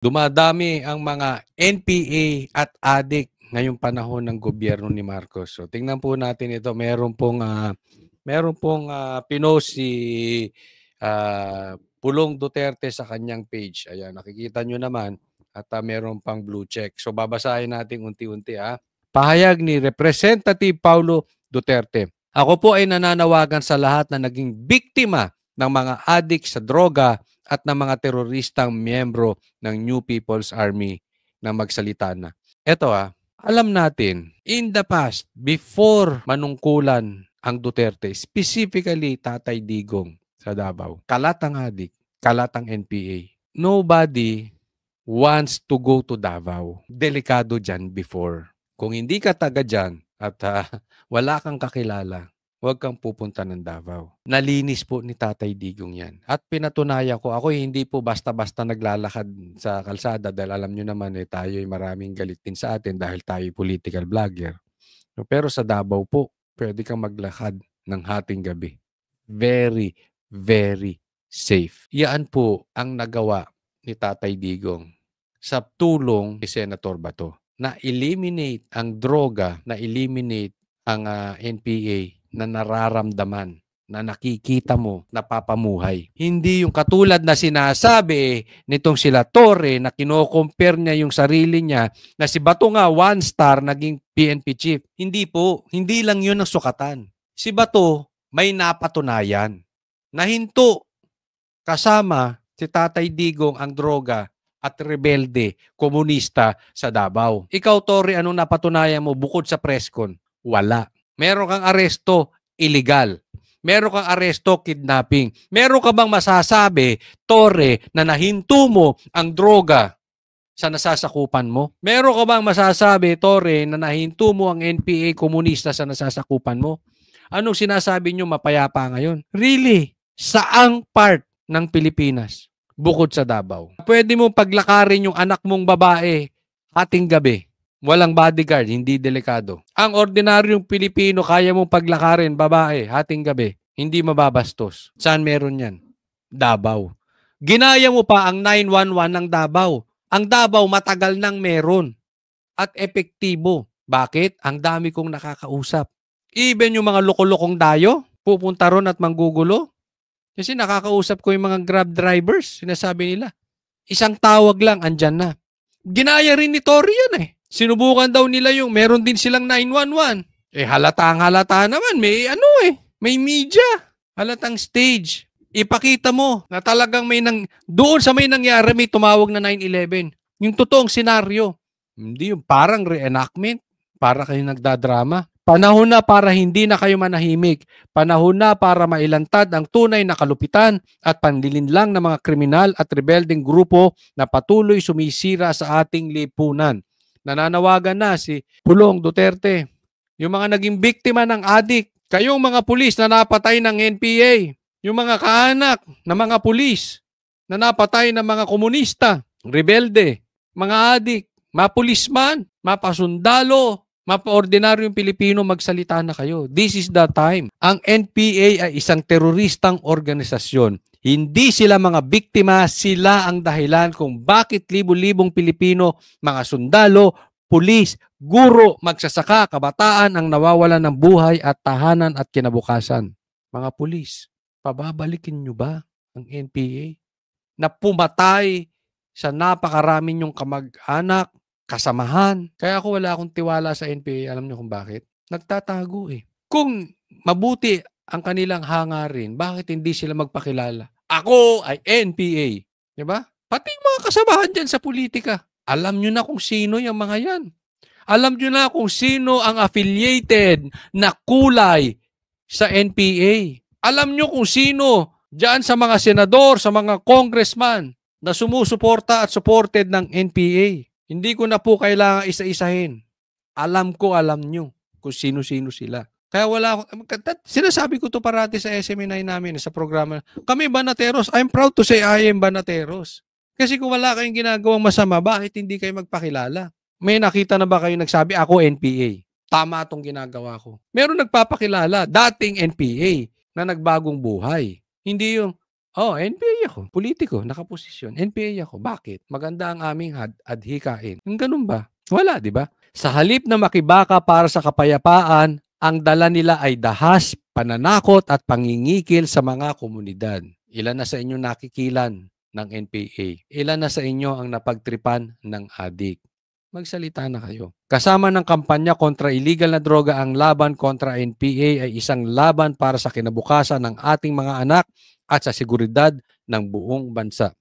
Dumadami ang mga NPA at adik ngayong panahon ng gobyerno ni Marcos. So tingnan po natin ito. Meron pong pinost si Pulong Duterte sa kanyang page. Ayan, nakikita nyo naman at meron pang blue check. So babasahin natin unti-unti. Pahayag ni Representative Paulo Duterte. Ako po ay nananawagan sa lahat na naging biktima ng mga adik sa droga at ng mga teroristang miyembro ng New People's Army na magsalita na. Ito alam natin, in the past, before manungkulan ang Duterte, specifically Tatay Digong sa Davao, kalatang adik, kalatang NPA. Nobody wants to go to Davao. Delikado dyan before. Kung hindi ka taga dyan at wala kang kakilala, huwag kang pupunta ng Davao. Nalinis po ni Tatay Digong yan. At pinatunayan ko, ako hindi po basta-basta naglalakad sa kalsada dahil alam nyo naman tayo ay maraming galit din sa atin dahil tayo political vlogger. Pero sa Davao po, pwede kang maglakad ng hating gabi. Very, very safe. Yan po ang nagawa ni Tatay Digong sa tulong ni Senator Bato na eliminate ang droga, na eliminate ang NPA na nararamdaman, na nakikita mo, napapamuhay. Hindi yung katulad na sinasabi nitong sila Torre na kino-compare niya yung sarili niya na si Bato nga 1-star naging PNP chief. Hindi po, hindi lang yun ang sukatan. Si Bato may napatunayan. Nahinto kasama si Tatay Digong ang droga at rebelde, komunista sa Davao. Ikaw, Torre, anong napatunayan mo bukod sa presscon? Wala. Meron kang aresto, illegal. Meron kang aresto, kidnapping. Meron ka bang masasabi, Torre, na nahinto mo ang droga sa nasasakupan mo? Meron ka bang masasabi, Torre, na nahinto mo ang NPA komunista sa nasasakupan mo? Anong sinasabi nyo mapayapa ngayon? Really? Saang part ng Pilipinas bukod sa Davao? Pwede mo paglakarin yung anak mong babae hating gabi. Walang bodyguard, hindi delikado. Ang ordinaryong Pilipino, kaya mong paglakarin, babae, hating gabi, hindi mababastos. Saan meron yan? Davao. Ginaya mo pa ang 911 ng Davao. Ang Davao matagal nang meron at epektibo. Bakit? Ang dami kong nakakausap. Even yung mga loko-lokong dayo, pupunta ron at manggugulo. Kasi nakakausap ko yung mga Grab drivers, sinasabi nila, isang tawag lang, andyan na. Ginaya rin ni Tory yan Sinubukan daw nila yung meron din silang 911. Halatang-halata naman. May media. Halatang stage. Ipakita mo na talagang doon sa may nangyari, may tumawag na 9/11. Yung totoong senaryo. Hindi yung parang reenactment. Para kayo nagdadrama. Panahon na para hindi na kayo manahimik. Panahon na para mailantad ang tunay na kalupitan at panlilinlang ng mga kriminal at rebeldeng grupo na patuloy sumisira sa ating lipunan. Nananawagan na si Pulong Duterte. Yung mga naging biktima ng adik, kayong mga pulis na napatay ng NPA, yung mga kaanak na mga pulis na napatay ng mga komunista, rebelde, mga adik, mapulisman, mapasundalo, mapa-ordinaryong Pilipino, magsalita na kayo. This is the time. Ang NPA ay isang teroristang organisasyon. Hindi sila mga biktima, sila ang dahilan kung bakit libo-libong Pilipino, mga sundalo, pulis, guro, magsasaka, kabataan ang nawawalan ng buhay at tahanan at kinabukasan. Mga pulis, pababalikin nyo ba ang NPA na pumatay sa napakarami nyong kamag-anak, kasamahan? Kaya ako wala akong tiwala sa NPA. Alam nyo kung bakit? Nagtatago Kung mabuti ang kanilang hangarin, bakit hindi sila magpakilala? Ako ay NPA. Diba? Pati yung mga kasamahan dyan sa politika. Alam nyo na kung sino yung mga yan. Alam nyo na kung sino ang affiliated na kulay sa NPA. Alam nyo kung sino dyan sa mga senador, sa mga congressman na sumusuporta at supported ng NPA. Hindi ko na po kailangan isa-isahin. Alam nyo kung sino-sino sila. Kaya sinasabi ko to parati sa SMNI namin, sa programa. Kami Banateros, I'm proud to say I am Banateros. Kasi kung wala kayong ginagawang masama, bakit hindi kayo magpakilala? May nakita na ba kayo nagsabi, ako NPA? Tama itong ginagawa ko. Meron nagpapakilala, dating NPA, na nagbagong buhay. Hindi yung, NPA ako, pulitiko, nakaposisyon, NPA ako. Bakit? Maganda ang aming adhikain. Yung ganun ba? Wala, di ba? Sa halip na makibaka para sa kapayapaan, ang dala nila ay dahas, pananakot at pangingikil sa mga komunidad. Ilan na sa inyo nakikilan ng NPA? Ilan na sa inyo ang napagtripan ng adik? Magsalita na kayo. Kasama ng kampanya kontra illegal na droga, ang laban kontra NPA ay isang laban para sa kinabukasan ng ating mga anak at sa seguridad ng buong bansa.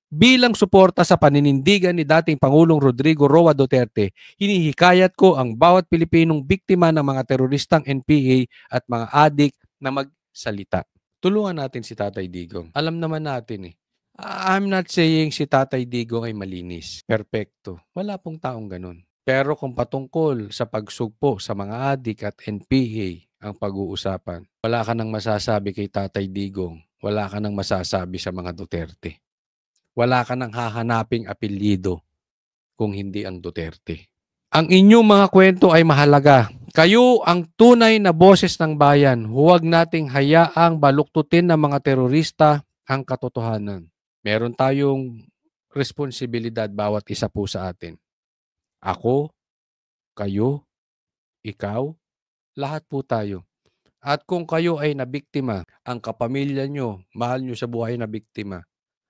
Bilang suporta sa paninindigan ni dating Pangulong Rodrigo Roa Duterte, hinihikayat ko ang bawat Pilipinong biktima ng mga teroristang NPA at mga adik na magsalita. Tulungan natin si Tatay Digong. Alam naman natin I'm not saying si Tatay Digong ay malinis, perpekto. Wala pong taong ganun. Pero kung patungkol sa pagsugpo sa mga adik at NPA ang pag-uusapan, wala ka nang masasabi kay Tatay Digong. Wala ka nang masasabi sa mga Duterte. Wala ka nang hahanaping apelyido kung hindi ang Duterte. Ang inyong mga kwento ay mahalaga. Kayo ang tunay na boses ng bayan. Huwag nating hayaang baluktutin ng mga terorista ang katotohanan. Meron tayong responsibilidad bawat isa po sa atin. Ako, kayo, ikaw, lahat po tayo. At kung kayo ay nabiktima, ang kapamilya nyo, mahal nyo sa buhay na biktima,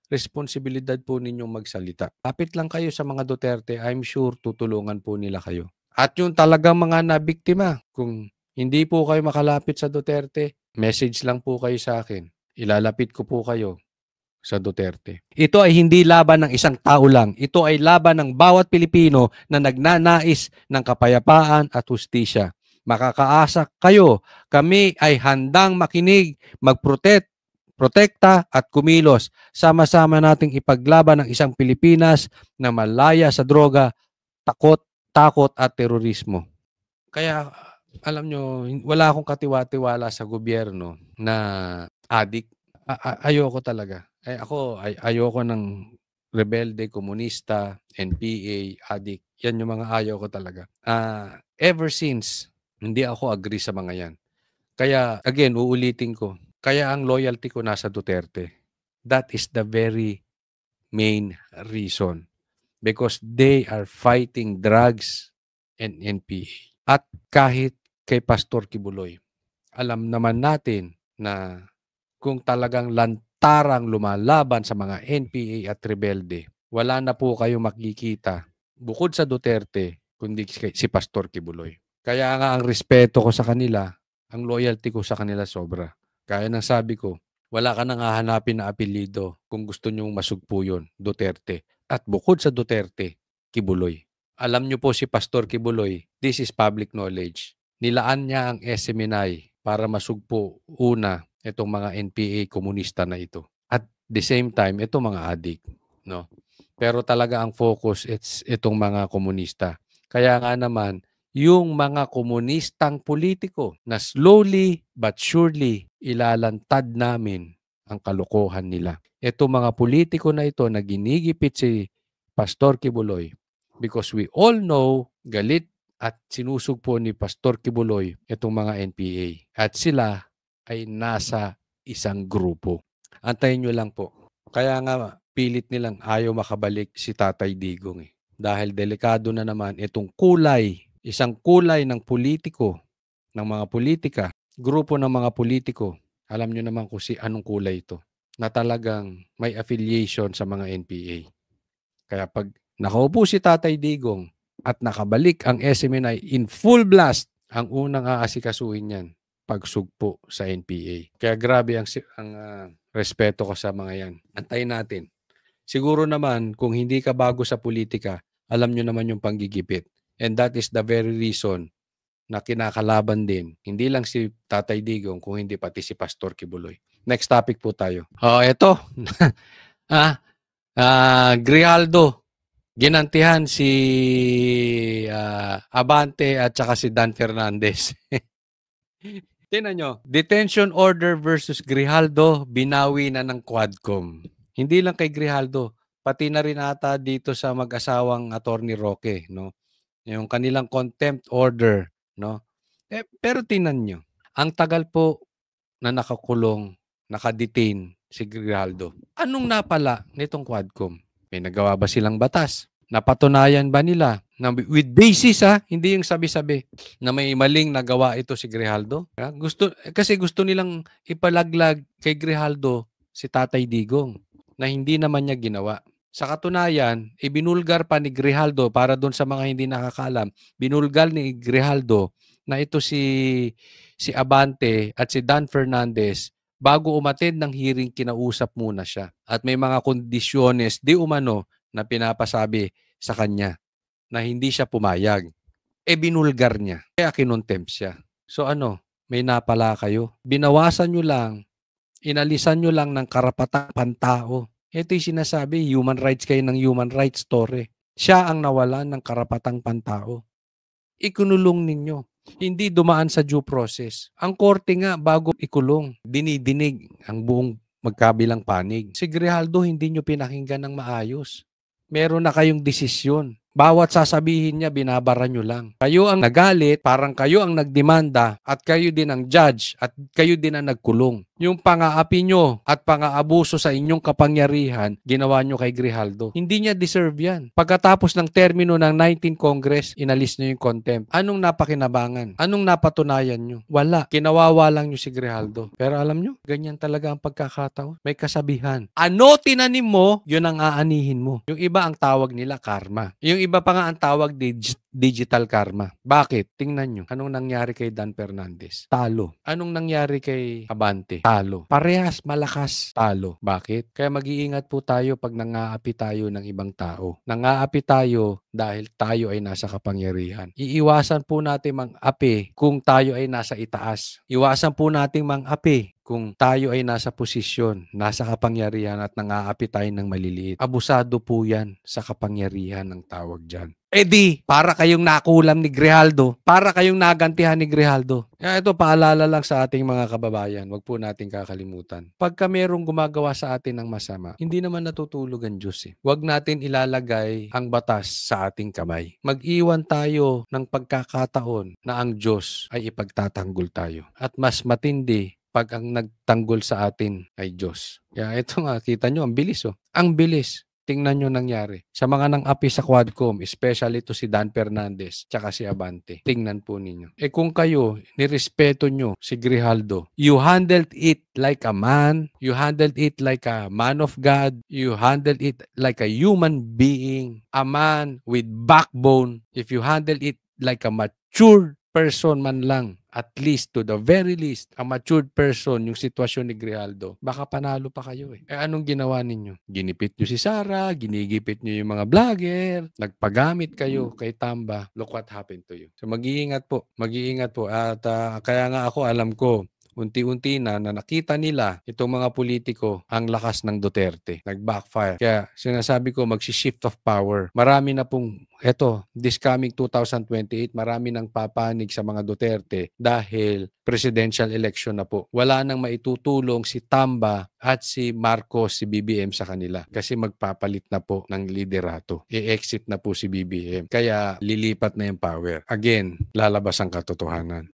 responsibilidad po ninyong magsalita. Kapit lang kayo sa mga Duterte, I'm sure tutulungan po nila kayo. At yung talagang mga nabiktima, kung hindi po kayo makalapit sa Duterte, message lang po kayo sa akin. Ilalapit ko po kayo sa Duterte. Ito ay hindi laban ng isang tao lang. Ito ay laban ng bawat Pilipino na nagnanais ng kapayapaan at hustisya. Makakaasa kayo, kami ay handang makinig, protekta at kumilos. Sama-sama nating ipaglaban ang isang Pilipinas na malaya sa droga, takot at terorismo. Kaya alam nyo, wala akong katiwa-tiwala sa gobyerno na adik. Ayoko talaga. Ayoko ng rebelde, komunista, NPA, adik. Yan yung mga ayaw ko talaga. Ever since, hindi ako agree sa mga yan. Kaya, again, uulitin ko. Kaya ang loyalty ko nasa Duterte. That is the very main reason. Because they are fighting drugs and NPA. At kahit kay Pastor Kibuloy, alam naman natin na kung talagang lantarang lumalaban sa mga NPA at rebelde, wala na po kayong makikita bukod sa Duterte, kundi si Pastor Kibuloy. Kaya nga ang respeto ko sa kanila, ang loyalty ko sa kanila sobra. Kaya nang sabi ko, wala ka nang hahanapin na apelyido kung gusto nyong masugpo yun, Duterte. At bukod sa Duterte, Kibuloy. Alam nyo po si Pastor Kibuloy, this is public knowledge. Nilaan niya ang SMNI para masugpo una itong mga NPA komunista na ito. At the same time, itong mga adik. No? Pero talaga ang focus, it's itong mga komunista. Kaya nga naman, yung mga komunistang politiko na slowly but surely ilalantad namin ang kalokohan nila. Itong mga politiko na ito na ginigipit si Pastor Kibuloy, because we all know galit at sinusugpo ni Pastor Kibuloy itong mga NPA. At sila ay nasa isang grupo. Antayin nyo lang po. Kaya nga pilit nilang ayaw makabalik si Tatay Digong Dahil delikado na naman itong kulay, isang kulay ng politiko, ng mga politika, grupo ng mga politiko. Alam nyo naman kung anong kulay ito na talagang may affiliation sa mga NPA. Kaya pag nakaupo si Tatay Digong at nakabalik ang SMNI in full blast, ang unang aasikasuhin yan, pagsugpo sa NPA. Kaya grabe ang respeto ko sa mga yan. Antayin natin. Siguro naman, kung hindi ka bago sa politika, alam nyo naman yung panggigipit. And that is the very reason na kinakalaban din. Hindi lang si Tatay Digong, kung hindi pati si Pastor Kibuloy. Next topic po tayo. Eto. Grijaldo. Ginantihan si Abante at saka si Dan Fernandez. Tingnan nyo, detention order versus Grijaldo, binawi na ng Quadcom. Hindi lang kay Grijaldo, pati na rin ata dito sa mag-asawang Attorney Roque, no? Yung kanilang contempt order, no? Pero tingnan nyo, ang tagal po na nakakulong, nakadetain si Grijaldo. Anong napala nitong Quadcom? May nagawa ba silang batas? Napatunayan ba nila na with basis hindi yung sabi-sabi na may maling nagawa ito si Grijaldo? Kasi gusto nilang ipalaglag kay Grijaldo si Tatay Digong na hindi naman niya ginawa. Sa katunayan, ibinulgar pa ni Grijaldo, para doon sa mga hindi nakakaalam, binulgar ni Grijaldo na ito si Abante at si Dan Fernandez. Bago umattend ng hearing, kinausap muna siya. At may mga kondisyones di umano na pinapasabi sa kanya na hindi siya pumayag. Binulgar niya. Kaya kinontempt siya. So may napala kayo. Binawasan nyo lang, inalisan nyo lang ng karapatang pantao. Ito yung sinasabi, human rights kayo ng human rights story. Siya ang nawalan ng karapatang pantao. Ikunulong ninyo. Hindi dumaan sa due process. Ang korte nga, bago ikulong, dinidinig ang buong magkabilang panig. Si Grijaldo, hindi nyo pinakinggan ng maayos. Meron na kayong desisyon. Bawat sasabihin niya, binabara nyo lang. Kayo ang nagalit, parang kayo ang nagdemanda, at kayo din ang judge, at kayo din ang nagkulong. Yung pang-aapi nyo at pang-aabuso sa inyong kapangyarihan, ginawa nyo kay Grijaldo. Hindi niya deserve yan. Pagkatapos ng termino ng 19th Congress, inalis nyo yung contempt. Anong napakinabangan? Anong napatunayan nyo? Wala. Kinawawa lang nyo si Grijaldo. Pero alam nyo, ganyan talaga ang pagkakataon. May kasabihan. Ano tinanim mo, yun ang aanihin mo. Yung iba ang tawag nila karma. Yung iba pa nga ang tawag digital karma. Bakit? Tingnan nyo. Anong nangyari kay Dan Fernandez? Talo. Anong nangyari kay Abante? Talo. Parehas malakas. Talo. Bakit? Kaya mag-iingat po tayo pag nangaapi tayo ng ibang tao. Nangaapi tayo dahil tayo ay nasa kapangyarihan. Iiwasan po natin mang-api kung tayo ay nasa itaas. Iwasan po natin mang-api kung tayo ay nasa posisyon, nasa kapangyarihan at nangaapi tayo ng maliliit. Abusado po yan sa kapangyarihan ng tawag dyan. Para kayong nakulam ni Grijaldo, para kayong nagantihan ni Grijaldo. Ito, paalala lang sa ating mga kababayan, wag po nating kakalimutan. Pagka merong gumagawa sa atin ng masama, hindi naman natutulog ang Diyos. Wag natin ilalagay ang batas sa ating kamay. Mag-iwan tayo ng pagkakataon na ang Diyos ay ipagtatanggol tayo. At mas matindi pag ang nagtanggol sa atin ay Diyos. Kaya ito nga, kita nyo, ang bilis. Ang bilis. Tingnan nyo nangyari. Sa mga nang-api sa Quadcom, especially to si Dan Fernandez, tsaka si Abante. Tingnan po ninyo. Kung kayo, nirespeto nyo si Grijaldo, you handled it like a man, you handled it like a man of God, you handled it like a human being, a man with backbone. If you handled it like a mature person man lang, at least, to the very least, a matured person, yung sitwasyon ni Grijaldo, baka panalo pa kayo . Anong ginawa ninyo? Ginipit nyo si Sara, ginigipit nyo yung mga vlogger, nagpagamit kayo kay Tamba. Look what happened to you. So mag-iingat po. Mag-iingat po. At kaya nga ako, alam ko, unti-unti na nakita nila itong mga politiko ang lakas ng Duterte. Nag-backfire. Kaya sinasabi ko, magsi-shift of power. Marami na pong, this coming 2028, marami nang papanig sa mga Duterte dahil presidential election na po. Wala nang maitutulong si Tamba at si Marcos, si BBM sa kanila. Kasi magpapalit na po ng liderato. I-exit na po si BBM. Kaya lilipat na yung power. Again, lalabas ang katotohanan.